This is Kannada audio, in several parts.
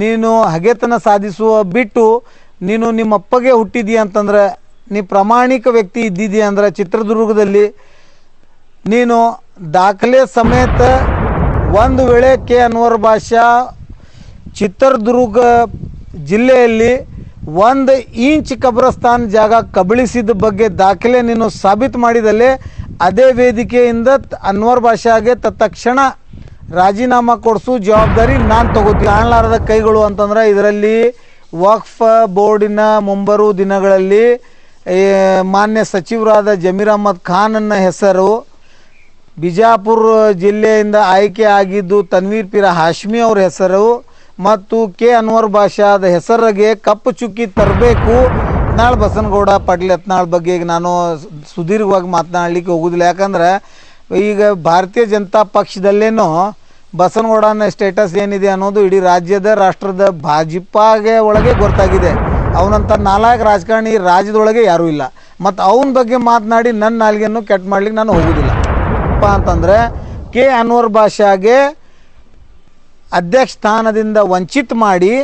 ನೀನು ಹಗೆತನ ಸಾಧಿಸುವ ಬಿಟ್ಟು ನೀನು ನಿಮ್ಮಪ್ಪಗೆ ಹುಟ್ಟಿದೀಯ ಅಂತಂದ್ರೆ, ನೀ ಪ್ರಾಮಾಣಿಕ ವ್ಯಕ್ತಿ ಇದ್ದಿದ್ದೀಯ ಅಂದ್ರೆ ಚಿತ್ರದುರ್ಗದಲ್ಲಿ ನೀನು ದಾಖಲೆ ಸಮೇತ ಒಂದು ವೇಳೆ ಕೆ ಅನ್ವರ್ ಭಾಷಾ ಚಿತ್ರದುರ್ಗ ಜಿಲ್ಲೆಯಲ್ಲಿ 1 ಇಂಚ್ ಕಬ್ರಸ್ತಾನ್ ಜಾಗ ಕಬಳಿಸಿದ ಬಗ್ಗೆ ದಾಖಲೆ ನೀನು ಸಾಬೀತು ಮಾಡಿದಲ್ಲಿ ಅದೇ ವೇದಿಕೆಯಿಂದ ಅನ್ವರ್ ಭಾಷಾಗೆ ತತ್ಕ್ಷಣ ರಾಜೀನಾಮಾ ಕೊಡಿಸೋ ಜವಾಬ್ದಾರಿ ನಾನು ತಗೋತೀನಿ. ಕಾಣಲಾರದ ಕೈಗಳು ಅಂತಂದ್ರೆ ಇದರಲ್ಲಿ ವಕ್ಫ್ ಬೋರ್ಡಿನ ಮುಂಬರುವ ದಿನಗಳಲ್ಲಿ ಮಾನ್ಯ ಸಚಿವರಾದ ಜಮೀರ್ ಅಹಮದ್ ಖಾನ್ನ ಹೆಸರು, ಬಿಜಾಪುರ ಜಿಲ್ಲೆಯಿಂದ ಆಯ್ಕೆ ಆಗಿದ್ದು ತನ್ವೀರ್ ಪೀರ ಹಾಶ್ಮಿ ಅವರ ಹೆಸರು ಮತ್ತು ಕೆ ಅನ್ವರ್ ಭಾಷಾದ ಹೆಸರಿಗೆ ಕಪ್ಪು ಚುಕ್ಕಿ ತರಬೇಕು. ನಾಳೆ ಬಸನಗೌಡ ಪಾಟೀಲ್ ಯತ್ನಾಳ್ ಬಗ್ಗೆ ಈಗ ನಾನು ಸುದೀರ್ಘವಾಗಿ ಮಾತನಾಡಲಿಕ್ಕೆ ಹೋಗೋದಿಲ್ಲ. ಯಾಕಂದ್ರೆ ಈಗ ಭಾರತೀಯ ಜನತಾ ಪಕ್ಷದಲ್ಲೇನೋ ಬಸನಗೌಡನ ಸ್ಟೇಟಸ್ ಏನಿದೆ ಅನ್ನೋದು ಇಡೀ ರಾಜ್ಯದ ರಾಷ್ಟ್ರದ ಭಾಜಪಾಗೆ ಒಳಗೆ ಗೊತ್ತಾಗಿದೆ. ಅವನಂತ ನಾಲ್ಕು ರಾಜಕಾರಣಿ ರಾಜ್ಯದೊಳಗೆ ಯಾರೂ ಇಲ್ಲ. ಮತ್ತು ಅವನ ಬಗ್ಗೆ ಮಾತನಾಡಿ ನನ್ನ ನಾಲ್ಗೆಯನ್ನು ಕೆಟ್ಟ ಮಾಡ್ಲಿಕ್ಕೆ ನಾನು ಹೋಗೋದಿಲ್ಲ ಅಂತಂದರೆ ಕೆ ಅನ್ವರ್ ಭಾಷಾಗೆ ಅಧ್ಯಕ್ಷ ಸ್ಥಾನದಿಂದ ವಂಚಿತ ಮಾಡಿ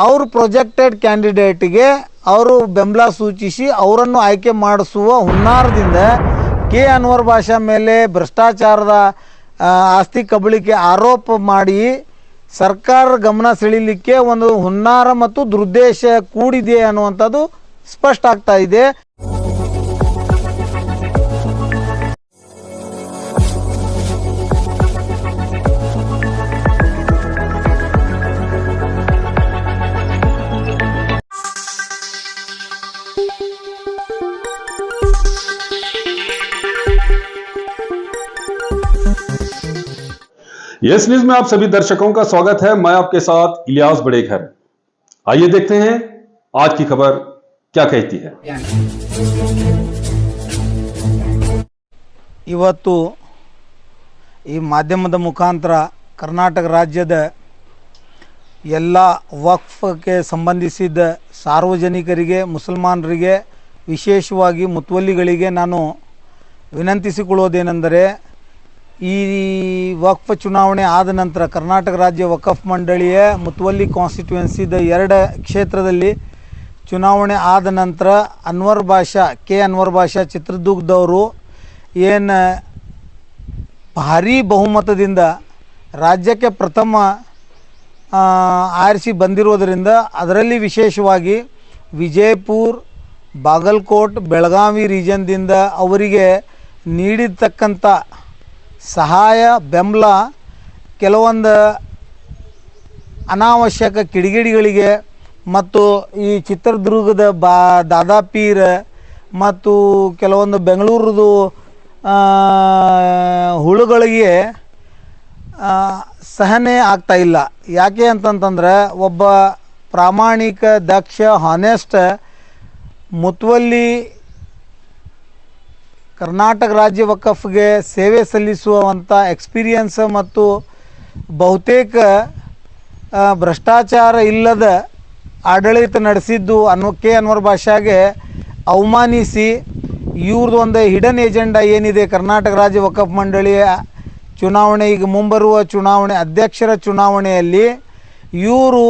ಅವ್ರ ಪ್ರೊಜೆಕ್ಟೆಡ್ ಕ್ಯಾಂಡಿಡೇಟ್ಗೆ ಅವರು ಬೆಂಬಲ ಸೂಚಿಸಿ ಅವರನ್ನು ಆಯ್ಕೆ ಮಾಡಿಸುವ ಹುನ್ನಾರದಿಂದ ಕೆ ಅನ್ವರ್ ಭಾಷಾ ಮೇಲೆ ಭ್ರಷ್ಟಾಚಾರದ ಆಸ್ತಿ ಕಬಳಿಕೆ ಆರೋಪ ಮಾಡಿ ಸರ್ಕಾರ ಗಮನ ಸೆಳೀಲಿಕ್ಕೆ ಒಂದು ಹುನ್ನಾರ ಮತ್ತು ದುರುದ್ದೇಶ ಕೂಡಿದೆ ಅನ್ನುವಂಥದ್ದು ಸ್ಪಷ್ಟ ಆಗ್ತಾ ಇದೆ. यस न्यूज में आप सभी दर्शकों का स्वागत है। मैं आपके साथ इलियास बड़ेघर। आइए देखते हैं आज की खबर क्या कहती है। ಇವತ್ತು ಈ ಮಾಧ್ಯಮದ ಮುಖಾಂತರ ಕರ್ನಾಟಕ ರಾಜ್ಯದ ಎಲ್ಲ ವಕ್ಫ್ಗೆ ಸಂಬಂಧಿಸಿದ ಸಾರ್ವಜನಿಕರಿಗೆ, ಮುಸಲ್ಮಾನರಿಗೆ, ವಿಶೇಷವಾಗಿ ಮುತವಲ್ಲಿಗಳಿಗೆ ನಾನು ವಿನಂತಿಸಿಕೊಳ್ಳೋದೇನೆಂದರೆ, ಈ ವಕ್ಫ್ ಚುನಾವಣೆ ಆದ ನಂತರ ಕರ್ನಾಟಕ ರಾಜ್ಯ ವಕ್ಫ್ ಮಂಡಳಿಯ ಮುತವಲ್ಲಿ ಕಾನ್ಸ್ಟಿಟ್ಯೂನ್ಸಿದ 2 ಕ್ಷೇತ್ರದಲ್ಲಿ ಚುನಾವಣೆ ಆದ ನಂತರ ಕೆ ಅನ್ವರ್ ಭಾಷಾ ಚಿತ್ರದುರ್ಗದವರು ಏನು ಭಾರೀ ಬಹುಮತದಿಂದ ರಾಜ್ಯಕ್ಕೆ ಪ್ರಥಮ ಆರಿಸಿ ಬಂದಿರೋದರಿಂದ ಅದರಲ್ಲಿ ವಿಶೇಷವಾಗಿ ವಿಜಯಪುರ, ಬಾಗಲಕೋಟ್, ಬೆಳಗಾವಿ ರೀಜನ್ದಿಂದ ಅವರಿಗೆ ನೀಡಿರ್ತಕ್ಕಂಥ ಸಹಾಯ, ಬೆಂಬಲ ಕೆಲವೊಂದು ಅನಾವಶ್ಯಕ ಕಿಡಿಗೇಡಿಗಳಿಗೆ ಮತ್ತು ಈ ಚಿತ್ರದುರ್ಗದ ದಾದಾಪೀರ್ ಮತ್ತು ಕೆಲವೊಂದು ಬೆಂಗಳೂರದು ಹುಳುಗಳಿಗೆ ಸಹನೆ ಆಗ್ತಾ ಇಲ್ಲ. ಯಾಕೆ ಅಂತಂತಂದ್ರೆ ಒಬ್ಬ ಪ್ರಾಮಾಣಿಕ, ದಕ್ಷ, ಹಾನೆಸ್ಟ್ ಮುತವಲ್ಲಿ ಕರ್ನಾಟಕ ರಾಜ್ಯ ವಕ್ಫ್ಗೆ ಸೇವೆ ಸಲ್ಲಿಸುವಂಥ ಎಕ್ಸ್ಪೀರಿಯನ್ಸ್ ಮತ್ತು ಬಹುತೇಕ ಭ್ರಷ್ಟಾಚಾರ ಇಲ್ಲದ ಆಡಳಿತ ನಡೆಸಿದ್ದು ಕೆ ಅನ್ವರ್ ಭಾಷಾಗೆ ಅವಮಾನಿಸಿ ಇವ್ರದ್ದು ಒಂದು ಹಿಡನ್ ಏಜೆಂಡಾ ಏನಿದೆ ಕರ್ನಾಟಕ ರಾಜ್ಯ ವಕ್ಫ್ ಮಂಡಳಿಯ ಚುನಾವಣೆ, ಈಗ ಮುಂಬರುವ ಚುನಾವಣೆ ಅಧ್ಯಕ್ಷರ ಚುನಾವಣೆಯಲ್ಲಿ ಇವರು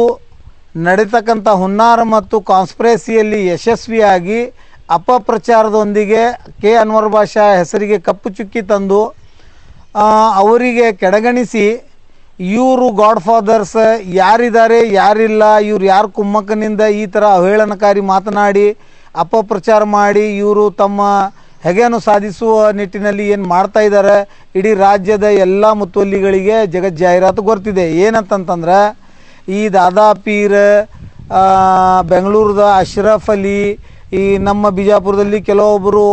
ನಡೀತಕ್ಕಂಥ ಹುನ್ನಾರ ಮತ್ತು ಕಾನ್ಸ್ಪಿರಸಿಯಲ್ಲಿ ಯಶಸ್ವಿಯಾಗಿ ಅಪಪ್ರಚಾರದೊಂದಿಗೆ ಕೆ ಅನ್ವರ್ ಭಾಷಾ ಹೆಸರಿಗೆ ಕಪ್ಪು ಚುಕ್ಕಿ ತಂದು ಅವರಿಗೆ ಕೆಳಗಣಿಸಿ ಇವರು ಗಾಡ್ ಫಾದರ್ಸ್ ಯಾರಿದ್ದಾರೆ ಯಾರಿಲ್ಲ, ಇವ್ರು ಯಾರು ಕುಮ್ಮಕ್ಕನಿಂದ ಈ ಥರ ಅವಹೇಳನಕಾರಿ ಮಾತನಾಡಿ ಅಪಪ್ರಚಾರ ಮಾಡಿ ಇವರು ತಮ್ಮ ಹೆಗೆಯನ್ನು ಸಾಧಿಸುವ ನಿಟ್ಟಿನಲ್ಲಿ ಏನು ಮಾಡ್ತಾ ಇದ್ದಾರೆ, ಇಡೀ ರಾಜ್ಯದ ಎಲ್ಲ ಮುತವಲ್ಲಿಗಳಿಗೆ ಜಗತ್ ಜಾಹೀರಾತು ಗೊತ್ತಿದೆ. ಏನಂತಂತಂದ್ರೆ ಈ ದಾದಾಪೀರ್, ಬೆಂಗಳೂರದ ಅಶ್ರಫ್ ಅಲಿ, ಈ ನಮ್ಮ ಬಿಜಾಪುರದಲ್ಲಿ ಕೆಲವೊಬ್ಬರು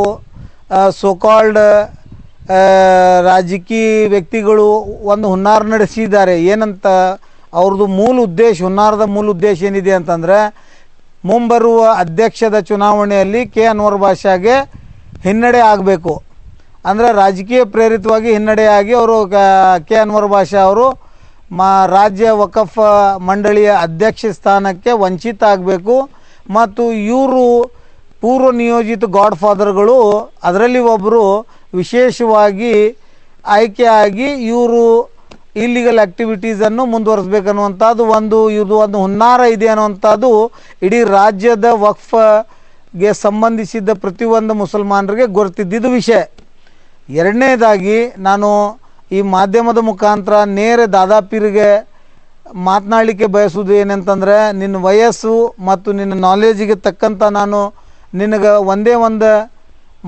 ಸೋಕಾಲ್ಡ್ ರಾಜಕೀಯ ವ್ಯಕ್ತಿಗಳು ಒಂದು ಹುನ್ನಾರ ನಡೆಸಿದ್ದಾರೆ. ಏನಂತ ಅವ್ರದ್ದು ಹುನ್ನಾರದ ಮೂಲ ಉದ್ದೇಶ ಏನಿದೆ ಅಂತಂದರೆ, ಮುಂಬರುವ ಅಧ್ಯಕ್ಷದ ಚುನಾವಣೆಯಲ್ಲಿ ಕೆ ಅನ್ವರ್ ಭಾಷಾಗೆ ಹಿನ್ನಡೆ ಆಗಬೇಕು. ಅಂದರೆ ರಾಜಕೀಯ ಪ್ರೇರಿತವಾಗಿ ಹಿನ್ನಡೆಯಾಗಿ ಅವರು ಕೆ ಅನ್ವರ್ ಭಾಷಾ ಅವರು ರಾಜ್ಯ ವಕ್ಫ್ ಮಂಡಳಿಯ ಅಧ್ಯಕ್ಷ ಸ್ಥಾನಕ್ಕೆ ವಂಚಿತ ಆಗಬೇಕು. ಮತ್ತು ಇವರು ಪೂರ್ವ ನಿಯೋಜಿತ ಗಾಡ್ ಫಾದರ್ಗಳು ಅದರಲ್ಲಿ ಒಬ್ಬರು ವಿಶೇಷವಾಗಿ ಆಯ್ಕೆಯಾಗಿ ಇವರು ಇಲ್ಲಿಗಲ್ ಆ್ಯಕ್ಟಿವಿಟೀಸನ್ನು ಮುಂದುವರಿಸಬೇಕನ್ನುವಂಥದ್ದು ಇದು ಒಂದು ಹುನ್ನಾರ ಇದೆ ಅನ್ನುವಂಥದ್ದು ಇಡೀ ರಾಜ್ಯದ ವಕ್ಫ್ಗೆ ಸಂಬಂಧಿಸಿದ ಪ್ರತಿಯೊಂದು ಮುಸಲ್ಮಾನರಿಗೆ ಗೊತ್ತಿದ್ದಿದ್ದು ವಿಷಯ. ಎರಡನೇದಾಗಿ ನಾನು ಈ ಮಾಧ್ಯಮದ ಮುಖಾಂತರ ನೇರ ದಾದಾಪೀರಿಗೆ ಮಾತನಾಡಲಿಕ್ಕೆ ಬಯಸುವುದು ಏನಂತಂದರೆ, ನಿನ್ನ ವಯಸ್ಸು ಮತ್ತು ನಿನ್ನ ನಾಲೆಜಿಗೆ ತಕ್ಕಂಥ ನಾನು ನಿನಗೆ ಒಂದೇ ಒಂದು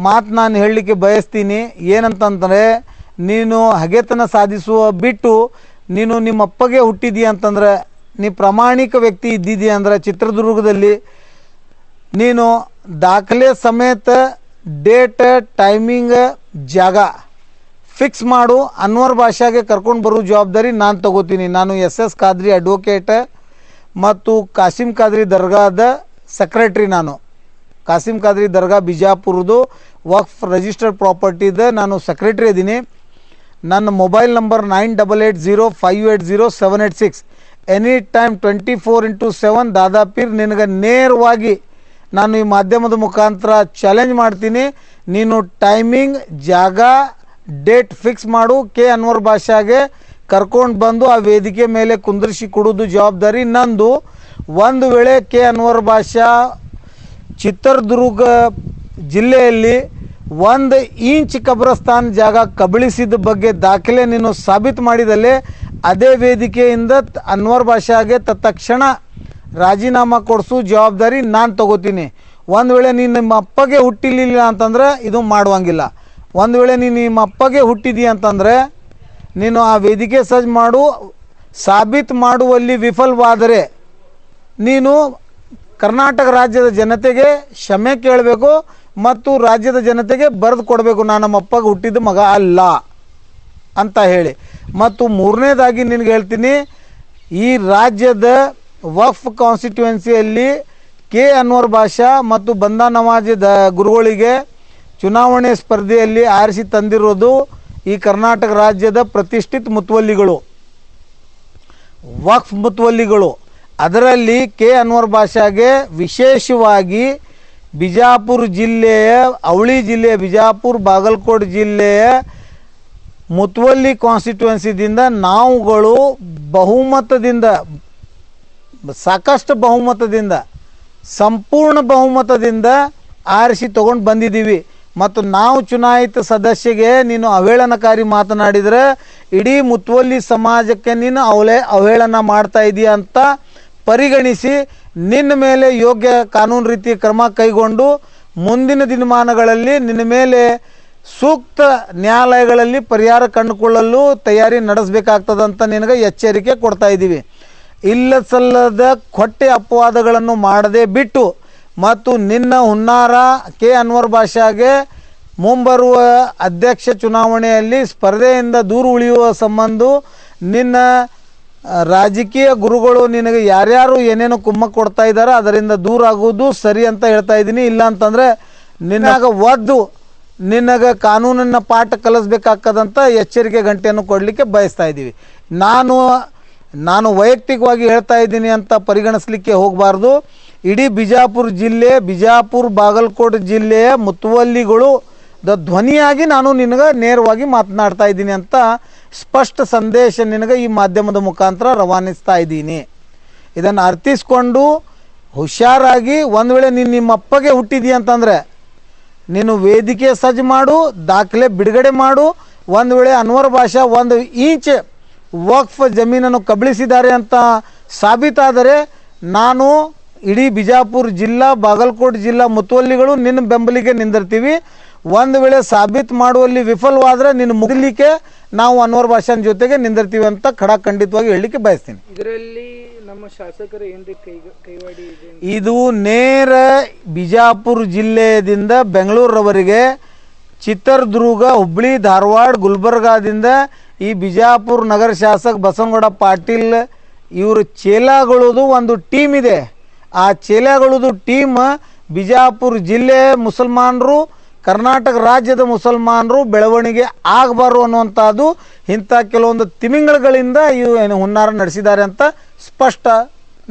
ಮಾತು ನಾನು ಹೇಳಲಿಕ್ಕೆ ಬಯಸ್ತೀನಿ. ಏನಂತಂದರೆ, ನೀನು ಹಗೆತನ ಸಾಧಿಸುವ ಬಿಟ್ಟು ನೀನು ನಿಮ್ಮಪ್ಪಗೆ ಹುಟ್ಟಿದೀಯ ಅಂತಂದರೆ, ನೀ ಪ್ರಾಮಾಣಿಕ ವ್ಯಕ್ತಿ ಇದ್ದಿದ್ದೀಯ ಅಂದರೆ ಚಿತ್ರದುರ್ಗದಲ್ಲಿ ನೀನು ದಾಖಲೆ ಸಮೇತ ಡೇಟ್, ಟೈಮಿಂಗ್, ಜಾಗ ಫಿಕ್ಸ್ ಮಾಡು. ಅನ್ವರ್ ಭಾಷಾಗೆ ಕರ್ಕೊಂಡು ಬರೋ ಜವಾಬ್ದಾರಿ ನಾನು ತಗೋತೀನಿ. ನಾನು SS ಖಾದ್ರಿ ಅಡ್ವೊಕೇಟ್ ಮತ್ತು ಕಾಸಿಂ ಖಾದ್ರಿ ದರ್ಗಾದ ಸೆಕ್ರೆಟ್ರಿ. ನಾನು ಕಾಸಿಂ ಖಾದ್ರಿ ದರ್ಗಾ ಬಿಜಾಪುರದು ವಕ್ಫ್ ರಿಜಿಸ್ಟರ್ಡ್ ಪ್ರಾಪರ್ಟಿದ ನಾನು ಸೆಕ್ರೆಟ್ರಿ ಇದ್ದೀನಿ. ನನ್ನ mobile number 9880580786. Any time 24x7 Dadapeer ನಿನಗೆ ನೇರವಾಗಿ ನಾನು ಈ ಮಾಧ್ಯಮದ ಮುಖಾಂತರ ಚಾಲೆಂಜ್ ಮಾಡ್ತೀನಿ. ನೀನು ಟೈಮಿಂಗ್, ಜಾಗ, ಡೇಟ್ ಫಿಕ್ಸ್ ಮಾಡು. ಅನ್ವರ್ ಭಾಷಾಗೆ ಕರ್ಕೊಂಡು ಬಂದು ಆ ವೇದಿಕೆ ಮೇಲೆ ಕುಂದರಿಸಿ ಕೊಡೋದು ಜವಾಬ್ದಾರಿ ನಂದು. ಒಂದು ವೇಳೆ ಅನ್ವರ್ ಭಾಷಾ ಚಿತ್ರದುರ್ಗ ಜಿಲ್ಲೆಯಲ್ಲಿ 1 ಇಂಚ್ ಕಬ್ರಸ್ತಾನ್ ಜಾಗ ಕಬಳಿಸಿದ ಬಗ್ಗೆ ದಾಖಲೆ ನೀನು ಸಾಬೀತು ಮಾಡಿದಲ್ಲಿ ಅದೇ ವೇದಿಕೆಯಿಂದ ಅನ್ವರ್ ಭಾಷಾಗೆ ತತ್ಕ್ಷಣ ರಾಜೀನಾಮಾ ಕೊಡಿಸೋ ಜವಾಬ್ದಾರಿ ನಾನು ತಗೋತೀನಿ. ಒಂದು ವೇಳೆ ನೀನು ನಿಮ್ಮ ಅಪ್ಪಗೆ ಹುಟ್ಟಿಲಿಲ್ಲ ಅಂತಂದರೆ ಇದು ಮಾಡುವಂಗಿಲ್ಲ. ಒಂದು ವೇಳೆ ನೀನು ನಿಮ್ಮ ಅಪ್ಪಗೆ ಹುಟ್ಟಿದೀಯ ಅಂತಂದರೆ ನೀನು ಆ ವೇದಿಕೆ ಸಜ್ಜು ಮಾಡು. ಸಾಬೀತು ಮಾಡುವಲ್ಲಿ ವಿಫಲವಾದರೆ ನೀನು ಕರ್ನಾಟಕ ರಾಜ್ಯದ ಜನತೆಗೆ ಕ್ಷಮೆ ಕೇಳಬೇಕು ಮತ್ತು ರಾಜ್ಯದ ಜನತೆಗೆ ಬರೆದು ಕೊಡಬೇಕು, ನಾನು ನಮ್ಮ ಅಪ್ಪಗೆ ಹುಟ್ಟಿದ ಮಗ ಅಲ್ಲ ಅಂತ ಹೇಳಿ. ಮತ್ತು ಮೂರನೇದಾಗಿ ನಿನಗೆ ಹೇಳ್ತೀನಿ, ಈ ರಾಜ್ಯದ ವಕ್ಫ್ ಕಾನ್ಸ್ಟಿಟ್ಯೂನ್ಸಿಯಲ್ಲಿ ಅನ್ವರ್ ಭಾಷಾ ಮತ್ತು ಬಂದಾ ನವಾಜ್ ಗುರುಗಳಿಗೆ ಚುನಾವಣೆ ಸ್ಪರ್ಧೆಯಲ್ಲಿ ಆರಿಸಿ ತಂದಿರೋದು ಈ ಕರ್ನಾಟಕ ರಾಜ್ಯದ ಪ್ರತಿಷ್ಠಿತ ಮುತುವಲ್ಲಿಗಳು, ವಕ್ಫ್ ಮುತುವಲ್ಲಿಗಳು. ಅದರಲ್ಲಿ ಅನ್ವರ್ ಭಾಷಾಗೆ ವಿಶೇಷವಾಗಿ ಬಿಜಾಪುರ ಜಿಲ್ಲೆಯ, ಅವಳಿ ಜಿಲ್ಲೆಯ, ಬಿಜಾಪುರ ಬಾಗಲಕೋಟೆ ಜಿಲ್ಲೆಯ ಮುತುವಲ್ಲಿ ಕಾನ್ಸ್ಟಿಟ್ಯೂನ್ಸಿದಿಂದ ನಾವುಗಳು ಬಹುಮತದಿಂದ, ಸಾಕಷ್ಟು ಬಹುಮತದಿಂದ, ಸಂಪೂರ್ಣ ಬಹುಮತದಿಂದ ಆರಿಸಿ ತಗೊಂಡು ಬಂದಿದ್ದೀವಿ. ಮತ್ತು ನಾವು ಚುನಾಯಿತ ಸದಸ್ಯಗೆ ನೀನು ಅವಹೇಳನಕಾರಿ ಮಾತನಾಡಿದರೆ ಇಡೀ ಮುತುವಲ್ಲಿ ಸಮಾಜಕ್ಕೆ ನೀನು ಅವಹೇಳನ ಮಾಡ್ತಾ ಇದೀಯ ಅಂತ ಪರಿಗಣಿಸಿ ನಿನ್ನ ಮೇಲೆ ಯೋಗ್ಯ ಕಾನೂನು ರೀತಿ ಕ್ರಮ ಕೈಗೊಂಡು ಮುಂದಿನ ದಿನಮಾನಗಳಲ್ಲಿ ನಿನ್ನ ಮೇಲೆ ಸೂಕ್ತ ನ್ಯಾಯಾಲಯಗಳಲ್ಲಿ ಪರಿಹಾರ ಕಂಡುಕೊಳ್ಳಲು ತಯಾರಿ ನಡೆಸಬೇಕಾಗ್ತದಂತ ನಿನಗೆ ಎಚ್ಚರಿಕೆ ಕೊಡ್ತಾ ಇದ್ದೀವಿ. ಇಲ್ಲ ಸಲ್ಲದ ಕೊಟ್ಟೆ ಅಪವಾದಗಳನ್ನು ಮಾಡದೆ ಬಿಟ್ಟು ಮತ್ತು ನಿನ್ನ ಹುನ್ನಾರ ಅನ್ವರ್ ಭಾಷಾಗೆ ಮುಂಬರುವ ಅಧ್ಯಕ್ಷ ಚುನಾವಣೆಯಲ್ಲಿ ಸ್ಪರ್ಧೆಯಿಂದ ದೂರ ಉಳಿಯುವ ಸಂಬಂಧ ನಿನ್ನ ರಾಜಕೀಯ ಗುರುಗಳು ನಿನಗೆ ಯಾರ್ಯಾರು ಏನೇನು ಕುಮ್ಮಕ್ಕು ಕೊಡ್ತಾ ಇದ್ದಾರೆ ಅದರಿಂದ ದೂರ ಆಗುವುದು ಸರಿ ಅಂತ ಹೇಳ್ತಾ ಇದ್ದೀನಿ. ಇಲ್ಲ ಅಂತಂದರೆ ನಿನಗೆ ಒದ್ದು ನಿನಗೆ ಕಾನೂನನ್ನು ಪಾಠ ಕಲಿಸ್ಬೇಕಾಗ್ತದಂತ ಎಚ್ಚರಿಕೆ ಗಂಟೆಯನ್ನು ಕೊಡಲಿಕ್ಕೆ ಬಯಸ್ತಾ ಇದ್ದೀವಿ. ನಾನು ವೈಯಕ್ತಿಕವಾಗಿ ಹೇಳ್ತಾ ಇದ್ದೀನಿ ಅಂತ ಪರಿಗಣಿಸಲಿಕ್ಕೆ ಹೋಗಬಾರ್ದು. ಇಡೀ ಬಿಜಾಪುರ ಜಿಲ್ಲೆ, ಬಿಜಾಪುರ ಬಾಗಲಕೋಟೆ ಜಿಲ್ಲೆಯ ಮುತುವಲ್ಲಿಗಳು ಧ್ವನಿಯಾಗಿ ನಾನು ನಿನಗೆ ನೇರವಾಗಿ ಮಾತನಾಡ್ತಾ ಇದ್ದೀನಿ ಅಂತ ಸ್ಪಷ್ಟ ಸಂದೇಶ ನಿನಗೆ ಈ ಮಾಧ್ಯಮದ ಮುಖಾಂತರ ರವಾನಿಸ್ತಾ ಇದ್ದೀನಿ. ಇದನ್ನು ಅರ್ಥಿಸ್ಕೊಂಡು ಹುಷಾರಾಗಿ, ಒಂದು ವೇಳೆ ನೀನು ನಿಮ್ಮ ಅಪ್ಪಗೆ ಹುಟ್ಟಿದೀಯ ಅಂತಂದರೆ ನೀನು ವೇದಿಕೆ ಸಜ್ಜು ಮಾಡು, ದಾಖಲೆ ಬಿಡುಗಡೆ ಮಾಡು. ಒಂದು ವೇಳೆ ಅನ್ವರ್ ಭಾಷಾ 1 ಇಂಚ್ ವಕ್ಫ್ ಜಮೀನನ್ನು ಕಬಳಿಸಿದ್ದಾರೆ ಅಂತ ಸಾಬೀತಾದರೆ ನಾನು ಇಡೀ ಬಿಜಾಪುರ ಜಿಲ್ಲಾ, ಬಾಗಲಕೋಟೆ ಜಿಲ್ಲಾ ಮುತುವಲ್ಲಿಗಳು ನಿನ್ನ ಬೆಂಬಲಿಗೆ ನಿಂದಿರ್ತೀವಿ. ಒಂದು ವೇಳೆ ಸಾಬೀತು ಮಾಡುವಲ್ಲಿ ವಿಫಲವಾದರೆ ನಿನ್ನ ಮುಗಿಲಿಕ್ಕೆ ನಾವು ಅನ್ವರ್ ಭಾಷಾನ ಜೊತೆಗೆ ನಿಂದಿರ್ತೀವಿ ಅಂತ ಖಡಾಖಂಡಿತವಾಗಿ ಹೇಳಲಿಕ್ಕೆ ಬಯಸ್ತೀನಿ. ಇದರಲ್ಲಿ ನಮ್ಮ ಶಾಸಕರು ಏನ್ರಿ ಕೈವಾಡಿ ಇದೆ? ಇದು ನೇರ ಬಿಜಾಪುರ ಜಿಲ್ಲೆಯಿಂದ ಬೆಂಗಳೂರವರೆಗೆ, ಚಿತ್ರದುರ್ಗ, ಹುಬ್ಬಳ್ಳಿ, ಧಾರವಾಡ, ಗುಲ್ಬರ್ಗಾದಿಂದ ಈ ಬಿಜಾಪುರ ನಗರ ಶಾಸಕ ಬಸನಗೌಡ ಪಾಟೀಲ್ ಇವರು ಚೇಲಾಗಳದು ಒಂದು ಟೀಮ್ ಇದೆ. ಆ ಚೇಲಾಗಳದು ಟೀಮ್ ಬಿಜಾಪುರ ಜಿಲ್ಲೆ ಮುಸಲ್ಮಾನರು, ಕರ್ನಾಟಕ ರಾಜ್ಯದ ಮುಸಲ್ಮಾನರು ಬೆಳವಣಿಗೆ ಆಗಬಾರು ಅನ್ನುವಂಥದ್ದು ಇಂಥ ಕೆಲವೊಂದು ತಿಮಿಂಗಳುಗಳಿಂದ ಇವು ಹುನ್ನಾರ ನಡೆಸಿದ್ದಾರೆ ಅಂತ ಸ್ಪಷ್ಟ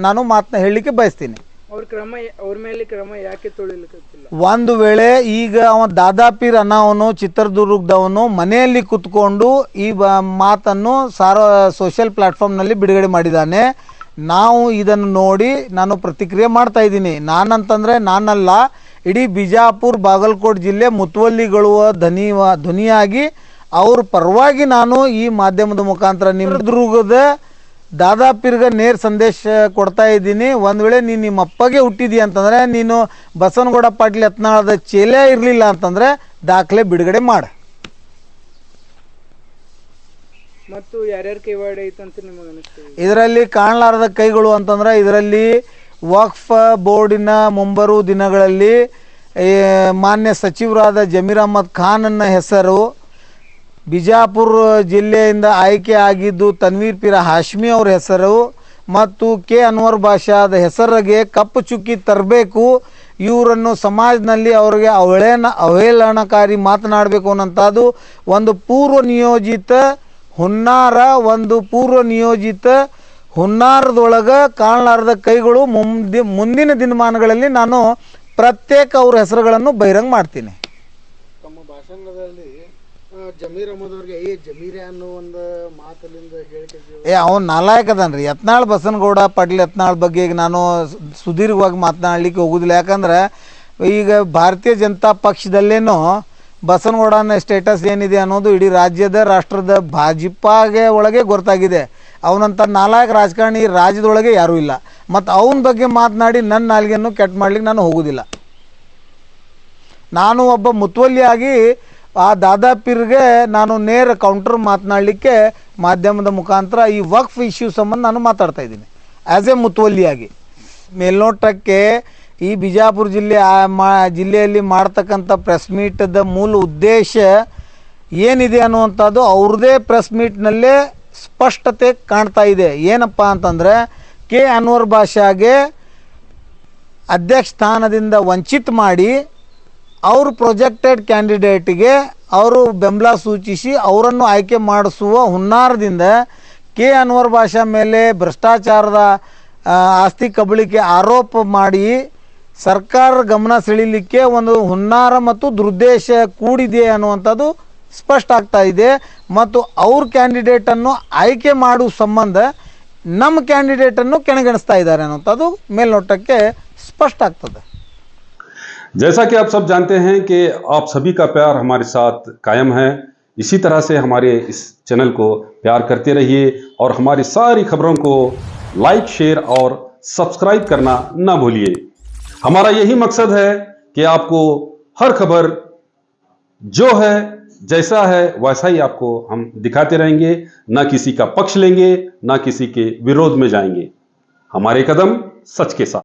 ನಾನು ಮಾತನ್ನ ಹೇಳಲಿಕ್ಕೆ ಬಯಸ್ತೀನಿ. ಅವ್ರ ಮೇಲೆ ಕ್ರಮ ಯಾಕೆ ತೊಳಿಲಿಕ್ಕತ್ತಿಲ್ಲ? ಒಂದು ವೇಳೆ ಈಗ ಅವ ದಾದಾಪೀರ್ ಅನ್ನೋವನು ಚಿತ್ರದುರ್ಗದವನು ಮನೆಯಲ್ಲಿ ಕುತ್ಕೊಂಡು ಈ ಮಾತನ್ನು ಸೋಷಿಯಲ್ ಪ್ಲಾಟ್ಫಾರ್ಮ್ನಲ್ಲಿ ಬಿಡುಗಡೆ ಮಾಡಿದ್ದಾನೆ. ನಾವು ಇದನ್ನು ನೋಡಿ ನಾನು ಪ್ರತಿಕ್ರಿಯೆ ಮಾಡ್ತಾ ಇದ್ದೀನಿ. ನಾನಂತಂದರೆ ನಾನಲ್ಲ, ಇಡೀ ಬಿಜಾಪುರ ಬಾಗಲಕೋಟೆ ಜಿಲ್ಲೆ ಮುತುವಲ್ಲಿಗಳು ಧ್ವನಿಯಾಗಿ ಅವ್ರ ಪರವಾಗಿ ನಾನು ಈ ಮಾಧ್ಯಮದ ಮುಖಾಂತರ ಚಿತ್ರದುರ್ಗದ ದಾದಾಪೀರ್ಗೆ ನೇರ ಸಂದೇಶ ಕೊಡ್ತಾ ಇದ್ದೀನಿ. ಒಂದು ವೇಳೆ ನೀನು ನಿಮ್ಮ ಅಪ್ಪಗೆ ಹುಟ್ಟಿದೀಯ ಅಂತಂದರೆ, ನೀನು ಬಸವನಗೌಡ ಪಾಟೀಲ್ ಯತ್ನಾಳದ ಚೇಲೆ ಇರಲಿಲ್ಲ ಅಂತಂದರೆ ದಾಖಲೆ ಬಿಡುಗಡೆ ಮಾಡು. ಮತ್ತು ಯಾರ್ಯಾರ ಕೈವಾಡ ಐತಂತ ನಿಮಗೆ ಅನಿಸ್ತದೆ? ಇದರಲ್ಲಿ ಕಾಣಲಾರದ ಕೈಗಳು ಅಂತಂದ್ರೆ, ಇದರಲ್ಲಿ ವಕ್ಫ್ ಬೋರ್ಡಿನ ಮುಂಬರುವ ದಿನಗಳಲ್ಲಿ ಮಾನ್ಯ ಸಚಿವರಾದ ಜಮೀರ್ ಅಹಮದ್ ಖಾನ್ನ ಹೆಸರು, ಬಿಜಾಪುರ ಜಿಲ್ಲೆಯಿಂದ ಆಯ್ಕೆ ಆಗಿದ್ದು ತನ್ವೀರ್ ಪೀರ ಹಾಶ್ಮಿ ಅವ್ರ ಹೆಸರು ಮತ್ತು ಕೆ ಅನ್ವರ್ ಬಾಷಾದ ಹೆಸರಿಗೆ ಕಪ್ಪು ಚುಕ್ಕಿ ತರಬೇಕು, ಇವರನ್ನು ಸಮಾಜದಲ್ಲಿ ಅವರಿಗೆ ಅವಹೇಳನಕಾರಿ ಮಾತನಾಡಬೇಕು ಅನ್ನೋಂಥದ್ದು ಒಂದು ಪೂರ್ವ ನಿಯೋಜಿತ ಹುನ್ನಾರದೊಳಗೆ ಕಾಣಲಾರದ ಕೈಗಳು ಮುಂದಿನ ದಿನಮಾನಗಳಲ್ಲಿ ನಾನು ಪ್ರತ್ಯೇಕ ಅವ್ರ ಹೆಸರುಗಳನ್ನು ಬಹಿರಂಗ ಮಾಡ್ತೀನಿ. ತಮ್ಮ ಭಾಷಣದಲ್ಲಿ ಜಮೀರ್ ಅಹಮದ್ ಅವ್ರಿಗೆ ಜಮೀರೆ ಅನ್ನೋ ಒಂದು ಮಾತಲ್ಲಿಂದ ಹೇಳಿಕೆ ಅವನು ನಾಲಾಯಕ್ ಅದಾನ್ರಿ. ಯತ್ನಾಳ್ ಬಸನಗೌಡ ಪಾಟೀಲ್ ಯತ್ನಾಳ್ ಬಗ್ಗೆ ಈಗ ನಾನು ಸುದೀರ್ಘವಾಗಿ ಮಾತನಾಡಲಿಕ್ಕೆ ಹೋಗುದಿಲ್ಲ. ಯಾಕಂದ್ರೆ ಈಗ ಭಾರತೀಯ ಜನತಾ ಪಕ್ಷದಲ್ಲೇನೋ ಬಸನಗೌಡನ ಸ್ಟೇಟಸ್ ಏನಿದೆ ಅನ್ನೋದು ಇಡೀ ರಾಷ್ಟ್ರದ ಭಾಜಪಾಗೆ ಒಳಗೆ ಗೊತ್ತಾಗಿದೆ. ಅವನಂತ ನಾಲಾಯಕ ರಾಜಕಾರಣಿ ರಾಜ್ಯದೊಳಗೆ ಯಾರೂ ಇಲ್ಲ. ಮತ್ತು ಅವನ ಬಗ್ಗೆ ಮಾತನಾಡಿ ನನ್ನ ನಾಲ್ಗೆಯನ್ನು ಕೆಟ್ಟ ಮಾಡ್ಲಿಕ್ಕೆ ನಾನು ಹೋಗೋದಿಲ್ಲ. ನಾನು ಒಬ್ಬ ಮುತುವಲ್ಲಿಯಾಗಿ ಆ ದಾದಾಪೀರ್ಗೆ ನಾನು ನೇರ ಕೌಂಟರ್ ಮಾತನಾಡಲಿಕ್ಕೆ ಮಾಧ್ಯಮದ ಮುಖಾಂತರ ಈ ವಕ್ಫ್ ಇಶ್ಯೂ ಸಂಬಂಧ ನಾನು ಮಾತಾಡ್ತಾ ಇದ್ದೀನಿ ಆ್ಯಸ್ ಎ ಮುತುವಲ್ಲಿಯಾಗಿ. ಮೇಲ್ನೋಟಕ್ಕೆ ಈ ಬಿಜಾಪುರ ಜಿಲ್ಲೆಯಲ್ಲಿ ಮಾಡ್ತಕ್ಕಂಥ ಪ್ರೆಸ್ ಮೀಟದ ಮೂಲ ಉದ್ದೇಶ ಏನಿದೆ ಅನ್ನುವಂಥದ್ದು ಅವ್ರದ್ದೇ ಪ್ರೆಸ್ ಮೀಟ್ನಲ್ಲೇ ಸ್ಪಷ್ಟತೆ ಕಾಣ್ತಾ ಇದೆ. ಏನಪ್ಪ ಅಂತಂದರೆ, ಕೆ ಅನ್ವರ್ ಬಾಷಾಗೆ ಅಧ್ಯಕ್ಷ ಸ್ಥಾನದಿಂದ ವಂಚಿತ ಮಾಡಿ ಅವರು ಪ್ರೊಜೆಕ್ಟೆಡ್ ಕ್ಯಾಂಡಿಡೇಟಿಗೆ ಅವರು ಬೆಂಬಲ ಸೂಚಿಸಿ ಅವರನ್ನು ಆಯ್ಕೆ ಮಾಡಿಸುವ ಹುನ್ನಾರದಿಂದ ಕೆ ಅನ್ವರ್ ಬಾಷಾ ಮೇಲೆ ಭ್ರಷ್ಟಾಚಾರದ ಆಸ್ತಿ ಕಬಳಿಕೆ ಆರೋಪ ಮಾಡಿ ಸರ್ಕಾರ ಗಮನ ಸೆಳೀಲಿಕ್ಕೆ ಒಂದು ಹುನ್ನಾರ ಮತ್ತು ದುರುದ್ದೇಶ ಕೂಡಿದೆ ಅನ್ನುವಂಥದ್ದು ಸ್ಪಷ್ಟ ಆಗ್ತಾ ಇದೆ. ಮತ್ತು ಅವ್ರ ಕ್ಯಾಂಡಿಡೇಟನ್ನು ಆಯ್ಕೆ ಮಾಡುವ ಸಂಬಂಧ ನಮ್ಮ ಕ್ಯಾಂಡಿಡೇಟನ್ನು ಕೆಣಗಿಸ್ತಾ ಇದ್ದಾರೆ ಅನ್ನುವಂಥದ್ದು ಮೇಲ್ನೋಟಕ್ಕೆ ಸ್ಪಷ್ಟ ಆಗ್ತದೆ. जैसा कि आप सब जानते हैं कि आप सभी का प्यार हमारे साथ कायम है, इसी तरह से हमारे इस चैनल को प्यार करते रहिए और हमारी सारी खबरों को लाइक, शेयर और सब्सक्राइब करना ना भूलिए. हमारा यही मकसद है कि आपको हर खबर जो है जैसा है वैसा ही आपको हम दिखाते रहेंगे, ना किसी का पक्ष लेंगे, ना किसी के विरोध में जाएंगे. हमारे कदम सच के साथ.